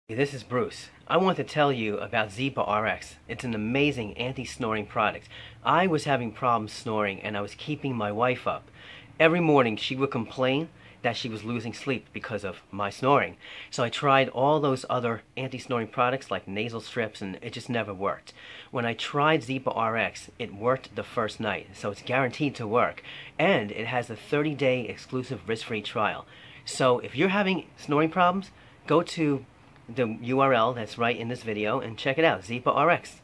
Hey, this is Bruce. I want to tell you about Zyppah RX. It's an amazing anti-snoring product. I was having problems snoring and I was keeping my wife up. Every morning she would complain that she was losing sleep because of my snoring. So I tried all those other anti-snoring products like nasal strips and it just never worked. When I tried Zyppah RX, it worked the first night, so it's guaranteed to work. And it has a 30-day exclusive risk-free trial. So if you're having snoring problems, go to the URL that's right in this video and check it out, Zyppah RX.